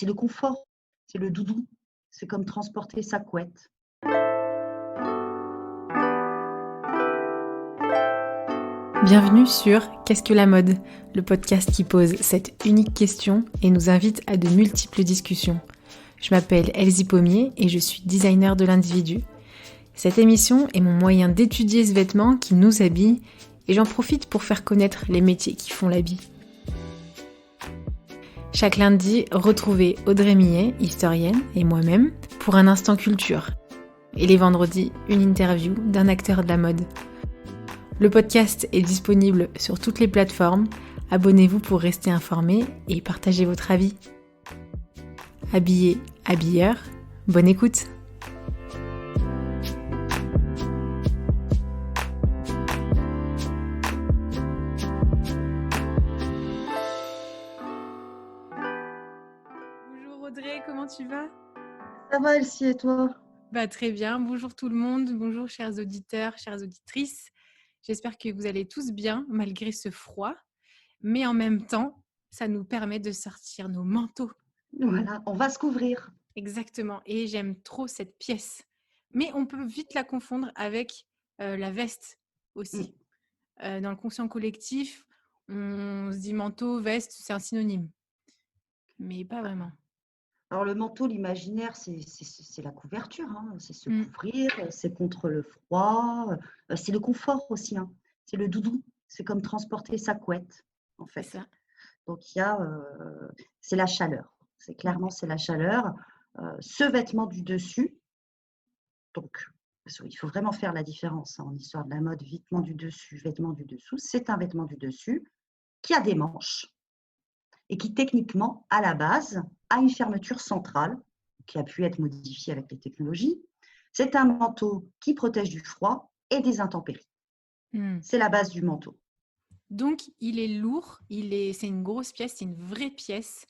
c'est le confort, c'est le doudou, c'est comme transporter sa couette. Bienvenue sur Qu'est-ce que la mode? Le podcast qui pose cette unique question et nous invite à de multiples discussions. Je m'appelle Elsie Pommier et je suis designer de l'individu. Cette émission est mon moyen d'étudier ce vêtement qui nous habille et j'en profite pour faire connaître les métiers qui font l'habit. Chaque lundi, retrouvez Audrey Millet, historienne, et moi-même pour un instant culture. Et les vendredis, une interview d'un acteur de la mode. Le podcast est disponible sur toutes les plateformes. Abonnez-vous pour rester informé et partagez votre avis. Habillé, habilleur, bonne écoute. Bonjour Audrey, comment tu vas? Ça va, Elsie, et toi? Très bien, bonjour tout le monde, bonjour chers auditeurs, chères auditrices. J'espère que vous allez tous bien malgré ce froid, mais en même temps, ça nous permet de sortir nos manteaux. Voilà, on va se couvrir. Exactement, et j'aime trop cette pièce. Mais on peut vite la confondre avec la veste aussi. Dans le conscient collectif, on se dit manteau, veste, c'est un synonyme, mais pas vraiment. Alors le manteau, l'imaginaire, c'est la couverture, hein, c'est se Mm. couvrir, c'est contre le froid, c'est le confort aussi, hein. C'est le doudou, c'est comme transporter sa couette, en C'est fait. ça. Donc c'est la chaleur, c'est la chaleur. Ce vêtement du dessus, donc il faut vraiment faire la différence en histoire de la mode, vêtement du dessus, vêtement du dessous. C'est un vêtement du dessus qui a des manches et qui techniquement, à la base, a une fermeture centrale qui a pu être modifiée avec les technologies. C'est un manteau qui protège du froid et des intempéries. Mm. C'est la base du manteau. Donc, il est lourd, c'est une grosse pièce, c'est une vraie pièce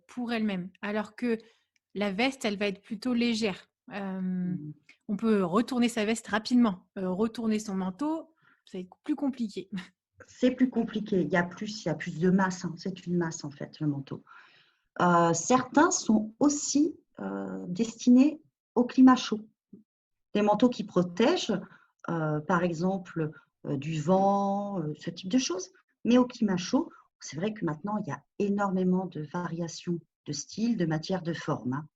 pour elle-même. Alors que la veste, elle va être plutôt légère. On peut retourner sa veste rapidement. Retourner son manteau, c'est plus compliqué. C'est plus compliqué, il y a plus de masse, hein. C'est une masse en fait, le manteau. Certains sont aussi destinés au climat chaud. Des manteaux qui protègent, par exemple, du vent, ce type de choses. Mais au climat chaud, c'est vrai que maintenant, il y a énormément de variations de style, de matière, de forme, hein.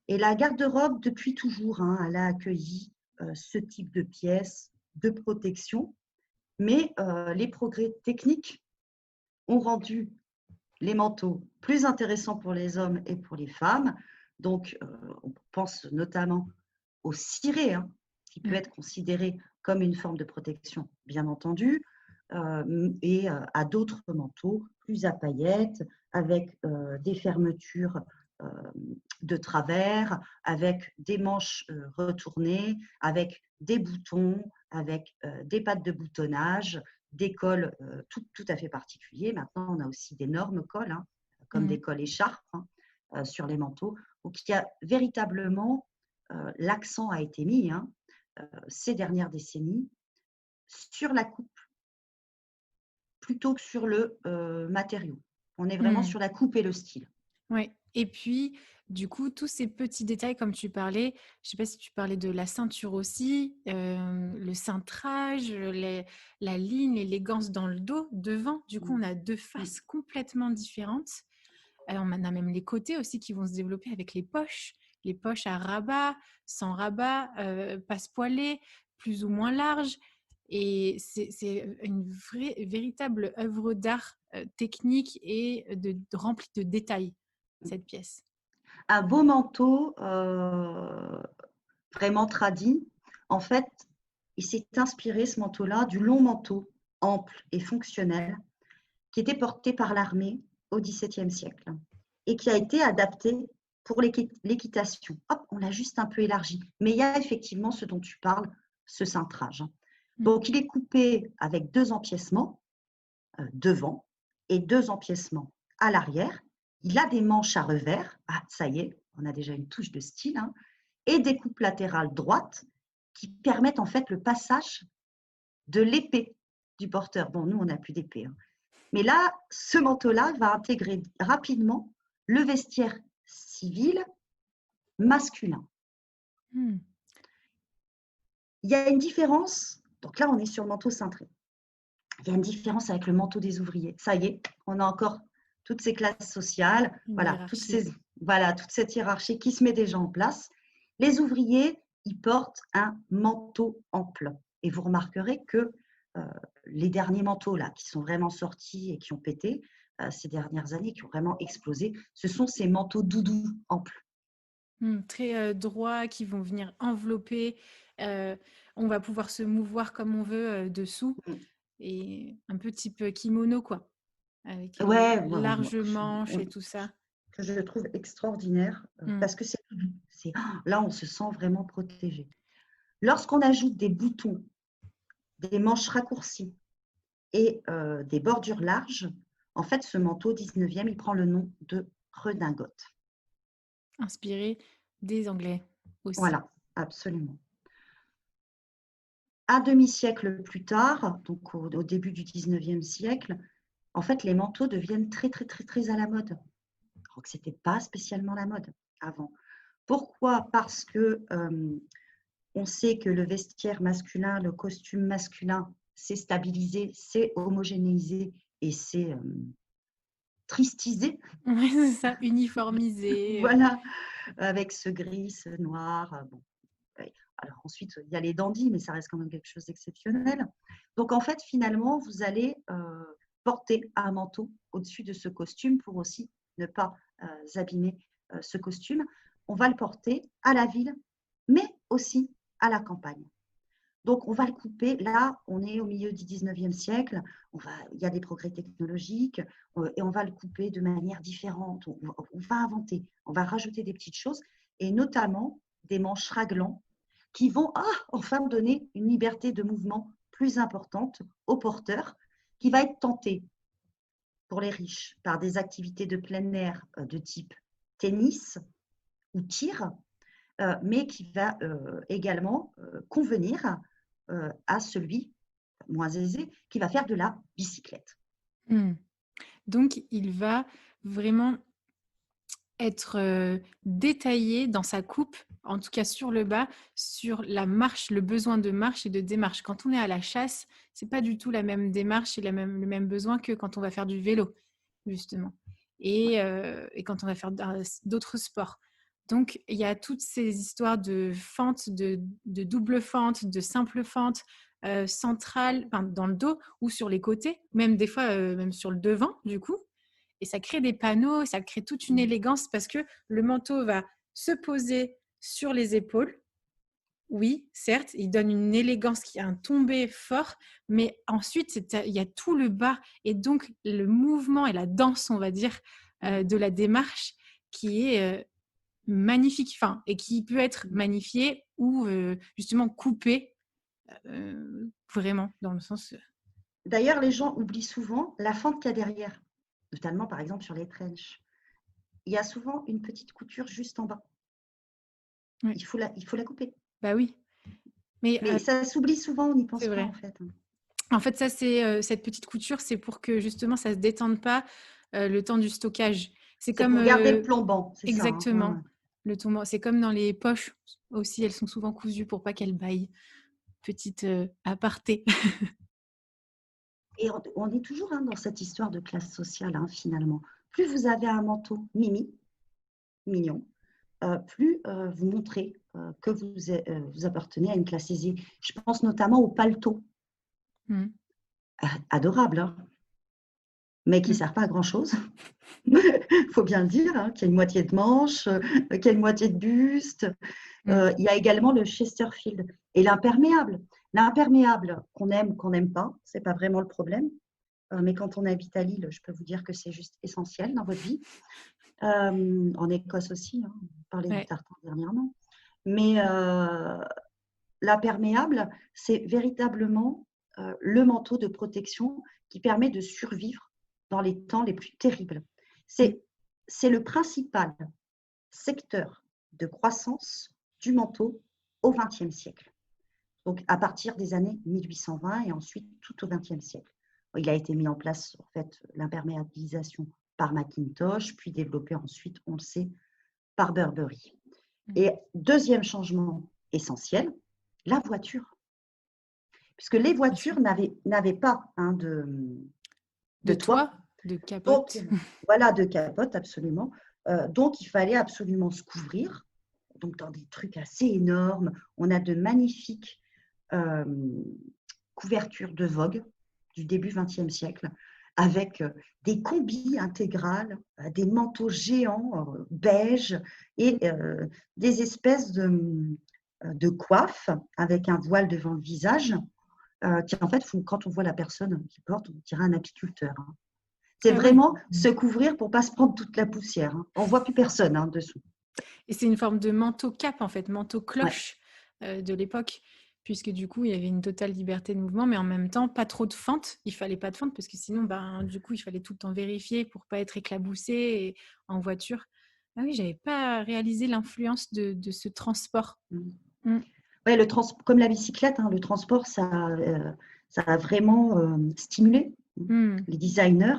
Et la garde-robe, depuis toujours, hein, elle a accueilli ce type de pièces de protection. Mais les progrès techniques ont rendu les manteaux plus intéressants pour les hommes et pour les femmes. Donc, on pense notamment au ciré, hein, qui peut être considéré comme une forme de protection, bien entendu, et à d'autres manteaux plus à paillettes, avec des fermetures de travers, avec des manches retournées, avec des boutons, avec des pattes de boutonnage, des cols tout à fait particuliers. Maintenant, on a aussi d'énormes cols, hein, comme des cols écharpes, hein, sur les manteaux. Donc, il y a véritablement, l'accent a été mis, hein, ces dernières décennies sur la coupe plutôt que sur le matériau. On est vraiment sur la coupe et le style. Ouais. Et puis, du coup, tous ces petits détails, comme tu parlais, je ne sais pas si tu parlais de la ceinture aussi, le cintrage, la ligne, l'élégance dans le dos, devant. Du coup, on a deux faces complètement différentes. On a même les côtés aussi qui vont se développer avec les poches à rabat, sans rabat, passe-poilée, plus ou moins large. Et c'est une véritable œuvre d'art technique et remplie de détails, cette pièce. Un beau manteau, vraiment tradi, en fait, il s'est inspiré, ce manteau-là, du long manteau ample et fonctionnel qui était porté par l'armée au XVIIe siècle et qui a été adapté pour l'équitation. Hop, on l'a juste un peu élargi. Mais il y a effectivement ce dont tu parles, ce cintrage. Donc, il est coupé avec 2 empiècements devant et 2 empiècements à l'arrière. Il a des manches à revers. Ah, ça y est, on a déjà une touche de style, hein, et des coupes latérales droites qui permettent en fait le passage de l'épée du porteur. Bon, nous, on n'a plus d'épée, hein. Mais là, ce manteau-là va intégrer rapidement le vestiaire civil masculin. Mmh. Il y a une différence, donc là on est sur le manteau cintré. Il y a une différence avec le manteau des ouvriers. Ça y est, on a encore toutes ces classes sociales, Une voilà, hiérarchie. toute cette hiérarchie qui se met déjà en place. Les ouvriers, ils portent un manteau ample. Et vous remarquerez que les derniers manteaux là, qui sont vraiment sortis et qui ont pété ces dernières années, qui ont vraiment explosé, ce sont ces manteaux doudous amples. Très, droits qui vont venir envelopper, heu, on va pouvoir se mouvoir comme on veut, dessous Mm. et un peu type, kimono quoi, avec les Ouais, larges manches et tout ça. que je trouve extraordinaire Mmh. parce que c'est doudou. Là, on se sent vraiment protégé. Lorsqu'on ajoute des boutons, des manches raccourcies et des bordures larges, en fait, ce manteau 19e, il prend le nom de redingote. Inspiré des Anglais aussi. Voilà, absolument. Un demi-siècle plus tard, donc au début du 19e siècle, en fait, les manteaux deviennent très, très, très, très à la mode. Alors que ce n'était pas spécialement la mode avant. Pourquoi? Parce que on sait que le vestiaire masculin, le costume masculin, s'est stabilisé, s'est homogénéisé et s'est tristisé. Ouais, c'est ça, uniformisé, Voilà, avec ce gris, ce noir. Bon. Ouais. Alors ensuite, il y a les dandys, mais ça reste quand même quelque chose d'exceptionnel. Donc en fait, finalement, vous allez porter un manteau au-dessus de ce costume pour aussi ne pas abîmer ce costume. On va le porter à la ville, mais aussi à la campagne. Donc, on va le couper. Là, on est au milieu du 19e siècle. Il y a des progrès technologiques et on va le couper de manière différente. On va inventer, on va rajouter des petites choses et notamment des manches raglan qui vont enfin donner une liberté de mouvement plus importante au porteur qui va être tenté pour les riches par des activités de plein air de type tennis ou tir, mais qui va également convenir à celui moins aisé qui va faire de la bicyclette. mmh. Donc il va vraiment être, détaillé dans sa coupe, en tout cas sur le bas, sur la marche, le besoin de marche et de démarche. Quand on est à la chasse, c'est pas du tout la même démarche et le même besoin que quand on va faire du vélo, justement et quand on va faire d'autres sports. Donc il y a toutes ces histoires de fentes, de double fente, de simple fente, centrale, enfin dans le dos ou sur les côtés, même des fois, même sur le devant du coup et ça crée des panneaux, ça crée toute une élégance parce que le manteau va se poser sur les épaules. Oui, certes, il donne une élégance qui a un tombé fort, mais ensuite, il y a tout le bas et donc le mouvement et la danse, on va dire, de la démarche qui est magnifique, enfin, et qui peut être magnifié ou justement coupé, vraiment, dans le sens. D'ailleurs, les gens oublient souvent la fente qu'il y a derrière, notamment par exemple sur les trenches. Il y a souvent une petite couture juste en bas. Oui, Il faut la couper. bah oui, mais Mais ça s'oublie souvent, on n'y c'est pense pas vrai. en fait. En fait, ça, c'est, cette petite couture, c'est pour que justement ça se détende pas, le temps du stockage. C'est C'est comme, pour garder le plombant, c'est ça. Hein. Ouais, exactement, ouais. le tombant. C'est comme dans les poches aussi, elles sont souvent cousues pour pas qu'elles baillent. Petite, aparté. Et on est toujours dans cette histoire de classe sociale, finalement. Plus vous avez un manteau mignon, plus vous montrez que vous appartenez à une classe aisée. Je pense notamment au paletot, Mmh. adorable, hein, mais qui ne Mmh. sert pas à grand-chose. Il faut bien le dire, qui a une moitié de manche, qui a une moitié de buste. Mmh. Il y a également le Chesterfield et l'imperméable. L'imperméable, qu'on n'aime pas, ce n'est pas vraiment le problème. Mais quand on habite à Lille, je peux vous dire que c'est juste essentiel dans votre vie. En Écosse aussi, on parlait du Ouais. tartan dernièrement. Mais l'imperméable, c'est véritablement le manteau de protection qui permet de survivre dans les temps les plus terribles. Mmh. C'est le principal secteur de croissance du manteau au XXe siècle. Donc à partir des années 1820 et ensuite tout au XXe siècle. Il a été mis en place, en fait, l'imperméabilisation par Macintosh, puis développé ensuite, on le sait, par Burberry. Et deuxième changement essentiel, la voiture. Puisque les voitures n'avaient pas de toit. De capote. Donc, voilà, de capote, absolument. Donc, il fallait absolument se couvrir. Donc, dans des trucs assez énormes, on a de magnifiques couvertures de Vogue du début XXe siècle, avec des combis intégrales, des manteaux géants beige et des espèces de coiffes avec un voile devant le visage qui, en fait, quand on voit la personne qui porte, on dirait un apiculteur. Hein. C'est vraiment se couvrir pour ne pas se prendre toute la poussière. Hein. On ne voit plus personne dessous. Et c'est une forme de manteau cape, en fait, manteau cloche de l'époque, puisque du coup, il y avait une totale liberté de mouvement, mais en même temps, pas trop de fente. Il fallait pas de fente, parce que sinon, du coup, il fallait tout le temps vérifier pour ne pas être éclaboussé en voiture. Ah oui, je n'avais pas réalisé l'influence de ce transport. Ouais, comme la bicyclette, le transport, ça a vraiment stimulé les designers.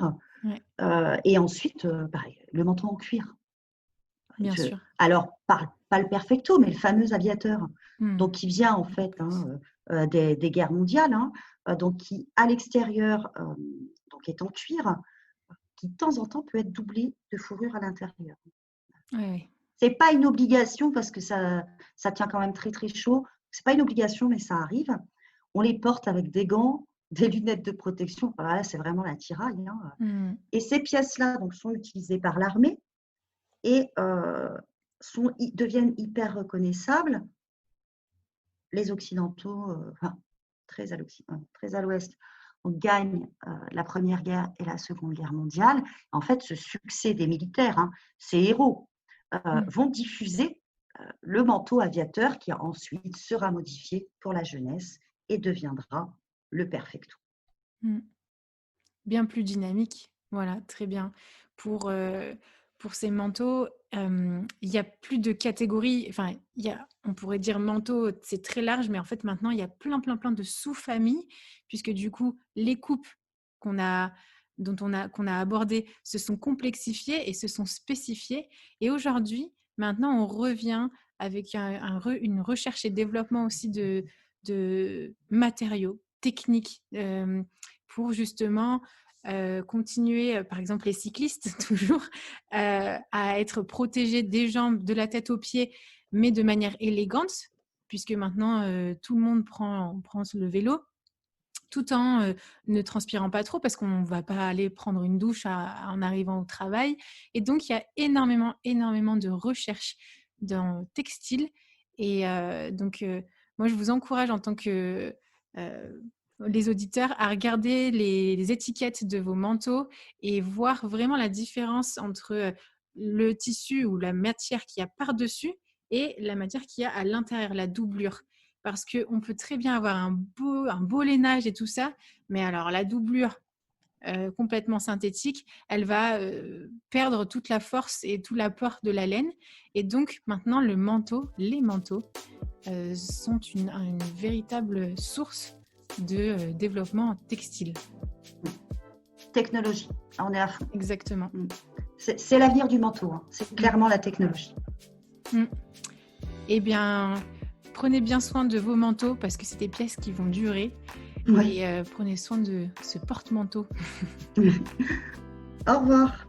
Et ensuite, pareil, le manteau en cuir. Bien sûr. Alors, pas le perfecto, mais le fameux aviateur, donc qui vient en fait des guerres mondiales, donc qui à l'extérieur donc est en cuir, qui de temps en temps peut être doublé de fourrure à l'intérieur. C'est pas une obligation parce que ça tient quand même très très chaud. C'est pas une obligation, mais ça arrive. On les porte avec des gants, des lunettes de protection. Voilà, c'est vraiment la tiraille. Et ces pièces-là donc sont utilisées par l'armée et deviennent hyper reconnaissables. Les Occidentaux, très à l'Ouest, on gagne la Première Guerre et la Seconde Guerre mondiale. En fait, ce succès des militaires, ces héros, vont diffuser le manteau aviateur qui ensuite sera modifié pour la jeunesse et deviendra le perfecto. Bien plus dynamique, voilà, très bien. Pour ces manteaux, il n'y a plus de catégories. Enfin, on pourrait dire manteau, c'est très large, mais en fait, maintenant, il y a plein de sous-familles, puisque du coup, les coupes qu'on a abordées se sont complexifiées et se sont spécifiées. Et aujourd'hui, maintenant, on revient avec une recherche et développement aussi de matériaux techniques pour justement continuer, par exemple les cyclistes, toujours, à être protégés des jambes, de la tête aux pieds, mais de manière élégante, puisque maintenant, tout le monde prend le vélo, tout en ne transpirant pas trop, parce qu'on ne va pas aller prendre une douche en arrivant au travail. Et donc, il y a énormément de recherche dans le textile. Et donc, moi, je vous encourage en tant que les auditeurs à regarder les étiquettes de vos manteaux et voir vraiment la différence entre le tissu ou la matière qu'il y a par-dessus et la matière qu'il y a à l'intérieur, la doublure. Parce qu'on peut très bien avoir un beau lainage et tout ça, mais alors la doublure complètement synthétique, elle va perdre toute la force et tout l'apport de la laine. Et donc maintenant, les manteaux sont une véritable source de développement textile. Technologie, on est à fond. Exactement. C'est l'avenir du manteau, c'est clairement la technologie. Eh bien, prenez bien soin de vos manteaux parce que c'est des pièces qui vont durer. Et prenez soin de ce porte-manteau. Au revoir.